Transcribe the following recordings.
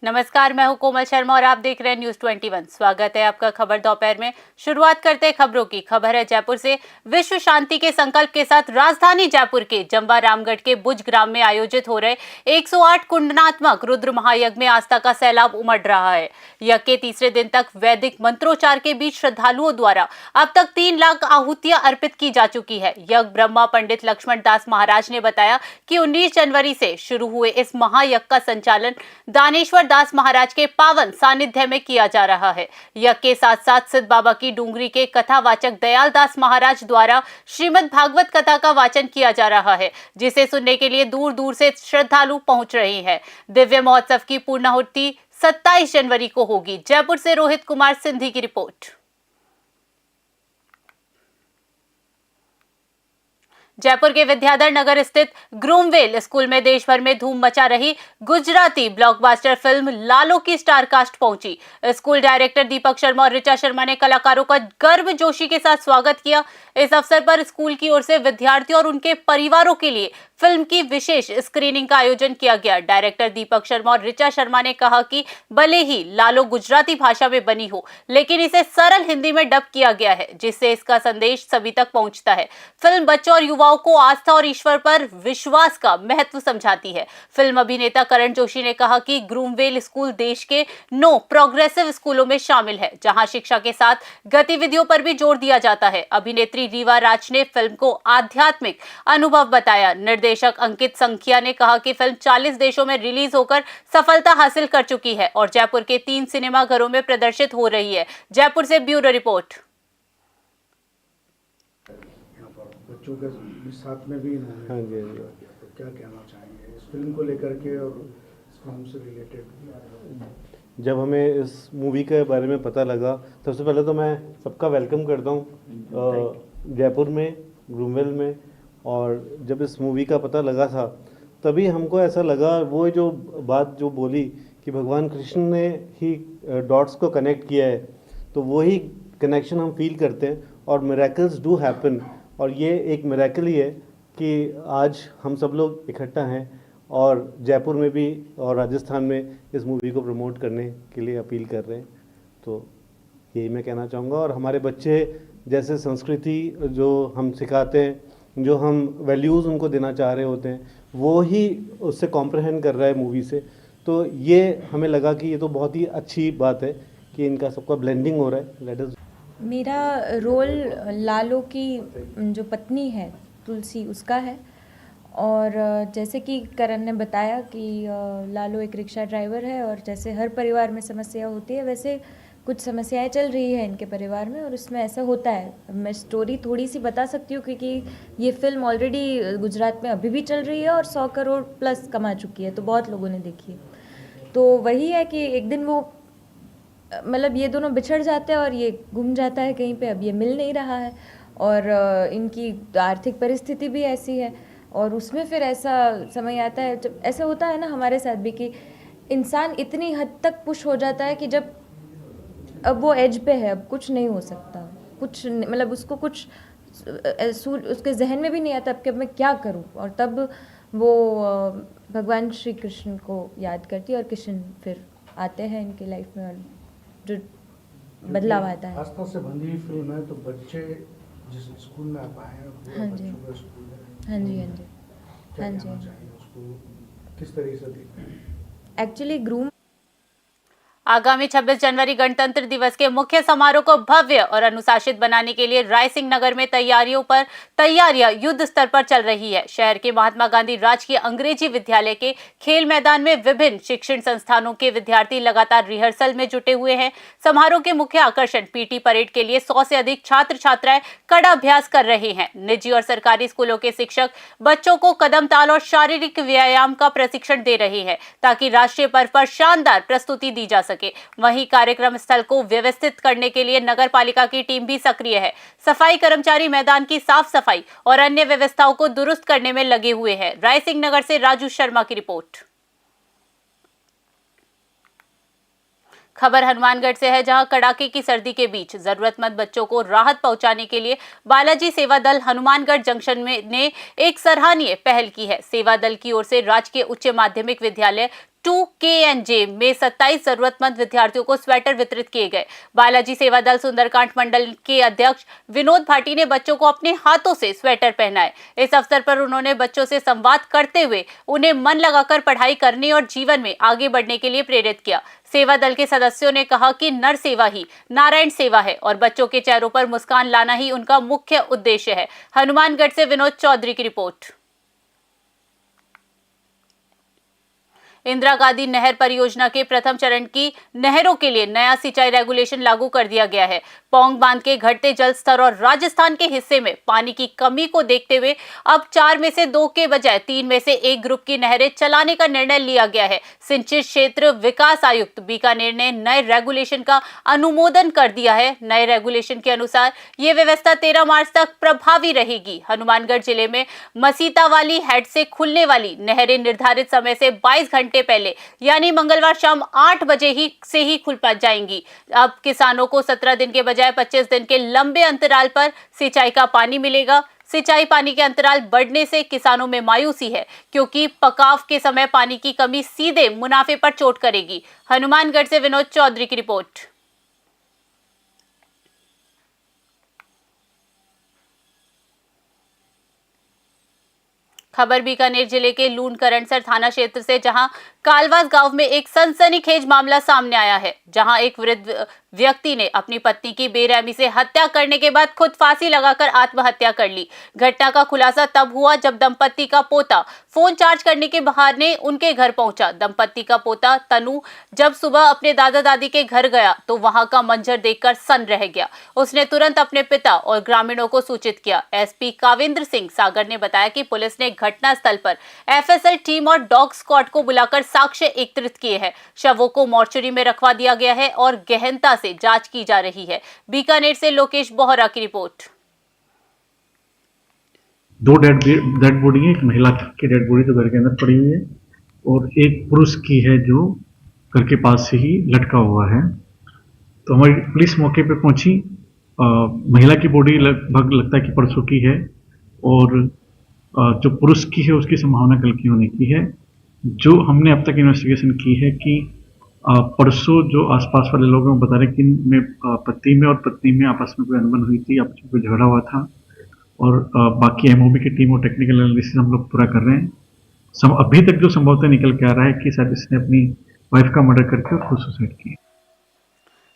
नमस्कार, मैं हूं कोमल शर्मा और आप देख रहे हैं न्यूज 21। स्वागत है आपका खबर दोपहर में। शुरुआत करते हैं खबरों की। खबर है जयपुर से। विश्व शांति के संकल्प के साथ राजधानी जयपुर के जम्वा रामगढ़ के बुज ग्राम में आयोजित हो रहे 108 कुंडनात्मक रुद्र महायज्ञ में आस्था का सैलाब उमड़ रहा है। यज्ञ के तीसरे दिन तक वैदिक मंत्रोच्चार के बीच श्रद्धालुओं द्वारा अब तक 3 लाख आहुतियां अर्पित की जा चुकी है। यज्ञ ब्रह्मा पंडित लक्ष्मण दास महाराज ने बताया कि 19 जनवरी से शुरू हुए इस महायज्ञ का संचालन दानेश्वर दास महाराज के पावन सानिध्य में किया जा रहा है। यज्ञ के साथ साथ सिद्ध बाबा की डूंगरी के कथावाचक दयाल दास महाराज द्वारा श्रीमद् भागवत कथा का वाचन किया जा रहा है, जिसे सुनने के लिए दूर दूर से श्रद्धालु पहुंच रहे हैं। दिव्य महोत्सव की पूर्णाहुति 27 जनवरी को होगी। जयपुर से रोहित कुमार सिंधी की रिपोर्ट। जयपुर के विद्याधर नगर स्थित ग्रूमवेल स्कूल में देश भर में धूम मचा रही गुजराती ब्लॉकबस्टर फिल्म लालो की स्टार कास्ट पहुंची। स्कूल डायरेक्टर दीपक शर्मा और ऋचा शर्मा ने कलाकारों का गर्मजोशी के साथ स्वागत किया। इस अवसर पर स्कूल की ओर से विद्यार्थियों और उनके परिवारों के लिए फिल्म की विशेष स्क्रीनिंग का आयोजन किया गया। डायरेक्टर दीपक शर्मा और ऋचा शर्मा ने कहा कि भले ही लालो गुजराती भाषा में बनी हो, लेकिन इसे सरल हिंदी में डब किया गया है, जिससे इसका संदेश सभी तक पहुंचता है। फिल्म बच्चों और युवाओं को आस्था और ईश्वर पर विश्वास का महत्व समझाती है। फिल्म अभिनेता करण जोशी ने कहा कि ग्रूमवेल स्कूल देश के 9 प्रोग्रेसिव स्कूलों में शामिल है, जहां शिक्षा के साथ गतिविधियों पर भी जोर दिया जाता है। अभिनेत्री रीवा राज ने फिल्म को आध्यात्मिक अनुभव बताया। निर्देशक अंकित संखिया ने कहा कि फिल्म 40 देशों में रिलीज होकर सफलता हासिल कर चुकी है और जयपुर के 3 सिनेमाघरों में प्रदर्शित हो रही है। जयपुर से ब्यूरो रिपोर्ट। बच्चों के साथ में भी हाँ जी, तो क्या कहना चाहेंगे इस फिल्म को लेकर के और इस फिल्म से रिलेटेड? जब हमें इस मूवी के बारे में पता लगा, सबसे पहले तो मैं सबका वेलकम करता हूँ जयपुर में, ग्रूमवेल में। और जब इस मूवी का पता लगा था, तभी हमको ऐसा लगा, वो जो बात जो बोली कि भगवान कृष्ण ने ही डॉट्स को कनेक्ट किया है, तो वही कनेक्शन हम फील करते हैं और मिरेकल्स डू हैपन। और ये एक मिरेकल ही है कि आज हम सब लोग इकट्ठा हैं और जयपुर में भी और राजस्थान में इस मूवी को प्रमोट करने के लिए अपील कर रहे हैं। तो यही मैं कहना चाहूँगा। और हमारे बच्चे जैसे संस्कृति जो हम सिखाते हैं, जो हम वैल्यूज़ उनको देना चाह रहे होते हैं, वो ही उससे कॉम्प्रहेंड कर रहा है मूवी से। तो ये हमें लगा कि ये तो बहुत ही अच्छी बात है कि इनका सबका ब्लेंडिंग हो रहा है। Let us. मेरा रोल लालो की जो पत्नी है तुलसी, उसका है। और जैसे कि करण ने बताया कि लालो एक रिक्शा ड्राइवर है और जैसे हर परिवार में समस्या होती है, वैसे कुछ समस्याएं चल रही है इनके परिवार में और उसमें ऐसा होता है। मैं स्टोरी थोड़ी सी बता सकती हूँ क्योंकि ये फिल्म ऑलरेडी गुजरात में अभी भी चल रही है और 100 करोड़ प्लस कमा चुकी है, तो बहुत लोगों ने देखी है। तो वही है कि एक दिन वो मतलब ये दोनों बिछड़ जाते हैं और ये गुम जाता है कहीं पे, अब ये मिल नहीं रहा है और इनकी आर्थिक परिस्थिति भी ऐसी है। और उसमें फिर ऐसा समय आता है, जब ऐसा होता है ना हमारे साथ भी, कि इंसान इतनी हद तक पुश हो जाता है कि जब अब वो एज पे है, अब कुछ नहीं हो सकता, कुछ मतलब उसको कुछ उसके जहन में भी नहीं आता अब कि अब मैं क्या करूं। और तब वो भगवान श्री कृष्ण को याद करती है और कृष्ण फिर आते हैं इनकी लाइफ में और जो बदलाव आता है। आस्था से बंधी हुई फिल्म है, तो बच्चे जिस स्कूल में आप आए हैं, हाँ जी, बच्चों का स्कूल है, हाँ जी, हाँ जी, क्या हाँ जी। कहना चाहिए उसको, किस तरीके से देखते हैं? एक्चुअली ग्रूम आगामी 26 जनवरी गणतंत्र दिवस के मुख्य समारोह को भव्य और अनुशासित बनाने के लिए रायसिंह नगर में तैयारियां युद्ध स्तर पर चल रही है। शहर के महात्मा गांधी राजकीय अंग्रेजी विद्यालय के खेल मैदान में विभिन्न शिक्षण संस्थानों के विद्यार्थी लगातार रिहर्सल में जुटे हुए हैं। समारोह के मुख्य आकर्षण पीटी परेड के लिए 100 से अधिक छात्र छात्राएं कड़ा अभ्यास कर रहे हैं। निजी और सरकारी स्कूलों के शिक्षक बच्चों को कदम ताल और शारीरिक व्यायाम का प्रशिक्षण दे रहे हैं ताकि राष्ट्रीय पर्व पर शानदार प्रस्तुति दी जा सके। वहीं कार्यक्रम स्थल को व्यवस्थित करने के लिए नगर पालिका की टीम भी सक्रिय है। सफाई कर्मचारी मैदान की साफ सफाई और अन्य व्यवस्थाओं को दुरुस्त करने में लगे हुए हैं। रायसिंह नगर से राजू शर्मा की रिपोर्ट। खबर हनुमानगढ़ से है, जहां कड़ाके की सर्दी के बीच जरूरतमंद बच्चों को राहत पहुंचाने के लिए बालाजी सेवा दल हनुमानगढ़ जंक्शन में ने एक सराहनीय पहल की है। सेवा दल की ओर से राजकीय उच्च माध्यमिक विद्यालय 2KNJ में 27 जरूरतमंद विद्यार्थियों को स्वेटर वितरित किए गए। बालाजी सेवा दल सुंदरकांड मंडल के अध्यक्ष विनोद भाटी ने बच्चों को अपने हाथों से स्वेटर पहनाए। इस अवसर पर उन्होंने बच्चों से संवाद करते हुए उन्हें मन लगाकर पढ़ाई करने और जीवन में आगे बढ़ने के लिए प्रेरित किया। सेवा दल के सदस्यों ने कहा कि नर सेवा ही नारायण सेवा है और बच्चों के चेहरों पर मुस्कान लाना ही उनका मुख्य उद्देश्य है। हनुमानगढ़ से विनोद चौधरी की रिपोर्ट। इंदिरा गांधी नहर परियोजना के प्रथम चरण की नहरों के लिए नया सिंचाई रेगुलेशन लागू कर दिया गया है। पौंग बांध के घटते जल स्तर और राजस्थान के हिस्से में पानी की कमी को देखते हुए अब 4 में से 2 के बजाय 3 में से 1 ग्रुप की नहरें चलाने का निर्णय लिया गया है। सिंचित क्षेत्र विकास आयुक्त बीकानेर ने नए रेगुलेशन का अनुमोदन कर दिया है। नए रेगुलेशन के अनुसार ये व्यवस्था 13 मार्च तक प्रभावी रहेगी। हनुमानगढ़ जिले में मसीता वाली हेड से खुलने वाली नहरें निर्धारित समय से 22 घंटे पहले यानी मंगलवार शाम 8 बजे से ही खुल जाएंगी। अब किसानों को 17 दिन के बजाय 25 दिन के लंबे अंतराल पर सिंचाई का पानी मिलेगा। सिंचाई पानी के अंतराल बढ़ने से किसानों में मायूसी है, क्योंकि पकाव के समय पानी की कमी सीधे मुनाफे पर चोट करेगी। हनुमानगढ़ से विनोद चौधरी की रिपोर्ट। खबर बीकानेर जिले के लून करंडसर थाना क्षेत्र से, जहां कालवास गांव में एक सनसनीखेज मामला सामने आया है, जहां एक वृद्ध व्यक्ति ने अपनी पत्नी की बेरहमी से हत्या करने के बाद खुद फांसी लगाकर आत्महत्या कर ली। घटना का खुलासा तब हुआ जब दंपत्ति का पोता फोन चार्ज करने के बहाने उनके घर पहुंचा। दंपत्ति का पोता तनु जब सुबह अपने दादा दादी के घर गया तो वहां का मंजर देखकर सन्न रह गया। उसने तुरंत अपने पिता और ग्रामीणों को सूचित किया। एसपी काविंद्र सिंह सागर ने बताया कि पुलिस ने घटनास्थल पर एफएसएल टीम और डॉग स्क्वाड को बुलाकर साक्ष्य एकत्रित किए हैं। शवों को मोर्चरी में रखवा दिया गया है और गहनता से जांच की जा रही है। बीकानेर से लोकेश बोहरा की रिपोर्ट। 2 डेड बॉडी है, एक महिला की डेड बॉडी तो घर के अंदर पड़ी हुई है और एक पुरुष की है जो घर के पास से ही लटका हुआ है। तो हमारी पुलिस मौके पे पहुंची। महिला की बॉडी लगभग लगता है कि परसों की है और जो पुरुष की है उसकी संभावना कल की होने की है। जो हमने अब तक इन्वेस्टिगेशन की है कि परसों जो आसपास वाले लोग हैं बता रहे कि इनमें पति में और पत्नी में आपस में कोई अनबन हुई थी, आपस में कोई झगड़ा हुआ था और बाकी एमओबी की टीम और टेक्निकल एनालिसिस हम लोग पूरा कर रहे हैं। अभी तक जो संभवतः निकल के आ रहा है कि शायद इसने अपनी वाइफ का मर्डर करके खुद सुसाइड किया।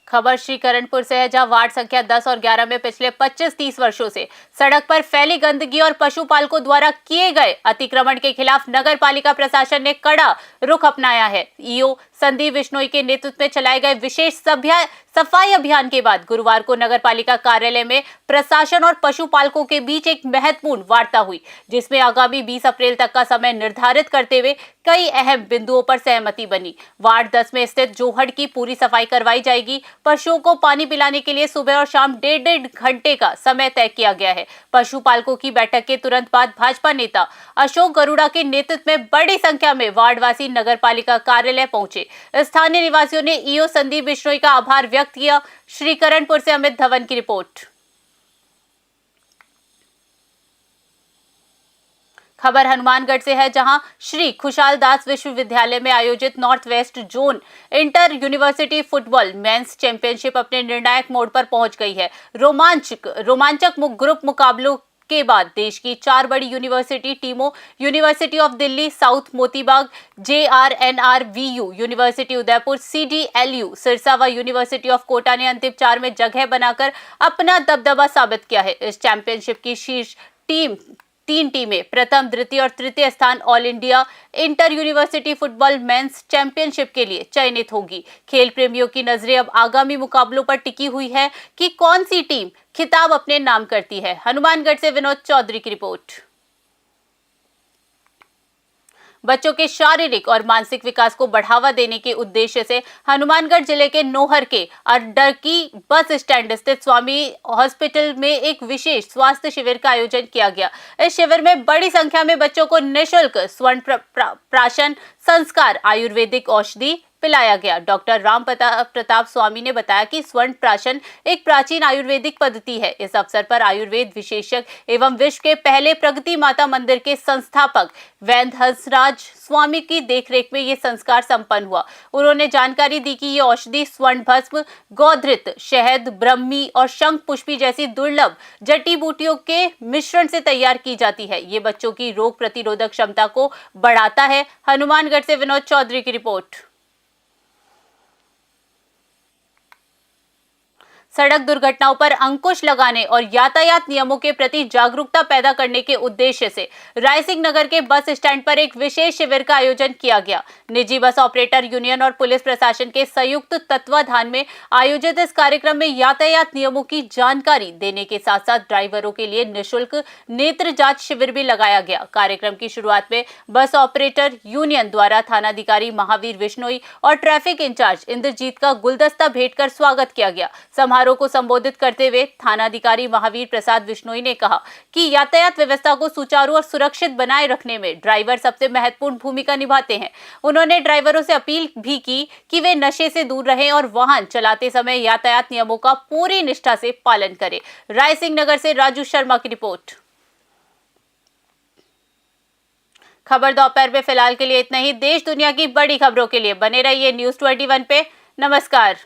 खबर श्रीकरणपुर से है, जहां वार्ड संख्या 10 और 11 में पिछले 25-30 वर्षों से सड़क पर फैली गंदगी और पशुपालकों द्वारा किए गए अतिक्रमण के खिलाफ नगर पालिका प्रशासन ने कड़ा रुख अपनाया है। ईओ संदीप बिश्नोई के नेतृत्व में चलाए गए विशेष सफाई अभियान के बाद गुरुवार को नगर पालिका कार्यालय में प्रशासन और पशुपालकों के बीच एक महत्वपूर्ण वार्ता हुई, जिसमें आगामी 20 अप्रैल तक का समय निर्धारित करते हुए कई अहम बिंदुओं पर सहमति बनी। वार्ड 10 में स्थित जोहड़ की पूरी सफाई करवाई जाएगी। पशुओं को पानी पिलाने के लिए सुबह और शाम 1.5 घंटे का समय तय किया गया है। पशुपालकों की बैठक के तुरंत बाद भाजपा नेता अशोक गरुड़ा के नेतृत्व में बड़ी संख्या में वार्डवासी नगर पालिका कार्यालय पहुंचे। स्थानीय निवासियों ने ईओ संदीप बिश्नोई का आभार व्यक्त किया। श्रीकरणपुर से अमित धवन की रिपोर्ट। खबर हनुमानगढ़ से है, जहां श्री खुशाल दास विश्वविद्यालय में आयोजित north west zone inter university football men's championship अपने निर्णायक मोड़ पर पहुंच गई है। रोमांचक ग्रुप मुकाबलों के बाद देश की 4 बड़ी यूनिवर्सिटी टीमों university of Delhi, south Motibagh, JRNRVU, university Udaipur, CDLU Sirsa व यूनिवर्सिटी ऑफ कोटा ने अंतिम 4 में जगह बनाकर अपना दबदबा साबित किया है। इस चैंपियनशिप की शीर्ष 3 टीमें प्रथम, द्वितीय और तृतीय स्थान all India inter university football men's championship के लिए चयनित होगी। खेल प्रेमियों की नजरें अब आगामी मुकाबलों पर टिकी हुई है कि कौन सी टीम खिताब अपने नाम करती है। हनुमानगढ़ से विनोद चौधरी की रिपोर्ट। बच्चों के शारीरिक और मानसिक विकास को बढ़ावा देने के उद्देश्य से हनुमानगढ़ जिले के नोहर के अड्डरकी बस स्टैंड स्थित स्वामी हॉस्पिटल में एक विशेष स्वास्थ्य शिविर का आयोजन किया गया। इस शिविर में बड़ी संख्या में बच्चों को निःशुल्क स्वर्ण प्राशन संस्कार, आयुर्वेदिक औषधि, पिलाया गया। डॉक्टर राम प्रताप स्वामी ने बताया कि स्वर्ण प्राशन एक प्राचीन आयुर्वेदिक पद्धति है। इस अवसर पर आयुर्वेद विशेषज्ञ एवं विश्व के पहले प्रगति माता मंदिर के संस्थापक वैद्य हंसराज स्वामी की देखरेख में ये संस्कार संपन्न हुआ। उन्होंने जानकारी दी कि ये औषधि स्वर्ण भस्म, गोधृत, शहद, ब्रह्मी और शंख पुष्पी जैसी दुर्लभ जड़ी बूटियों के मिश्रण से तैयार की जाती है। ये बच्चों की रोग प्रतिरोधक क्षमता को बढ़ाता है। हनुमानगढ़ से विनोद चौधरी की रिपोर्ट। सड़क दुर्घटनाओं पर अंकुश लगाने और यातायात नियमों के प्रति जागरूकता पैदा करने के उद्देश्य से रायसिंह नगर के बस स्टैंड पर एक विशेष शिविर का आयोजन किया गया। निजी बस ऑपरेटर यूनियन और पुलिस प्रशासन के संयुक्त तत्वाधान में आयोजित इस कार्यक्रम में यातायात नियमों की जानकारी देने के साथ साथ ड्राइवरों के लिए निःशुल्क नेत्र जांच शिविर भी लगाया गया। कार्यक्रम की शुरुआत में बस ऑपरेटर यूनियन द्वारा थानाधिकारी महावीर विश्नोई और ट्रैफिक इंचार्ज इंद्रजीत का गुलदस्ता भेंट कर स्वागत किया गया। समारोह को संबोधित करते हुए थानाधिकारी महावीर प्रसाद विश्नोई ने कहा कि यातायात व्यवस्था को सुचारू और सुरक्षित बनाए रखने में ड्राइवर सबसे महत्वपूर्ण भूमिका निभाते हैं। उन्होंने ड्राइवरों से अपील भी की कि वे नशे से दूर रहें और वाहन चलाते समय यातायात नियमों का पूरी निष्ठा से पालन करें। रायसिंह नगर से राजू शर्मा की रिपोर्ट। खबर दोपहर में फिलहाल के लिए इतना ही। देश दुनिया की बड़ी खबरों के लिए बने रहिए News 21 पे। नमस्कार।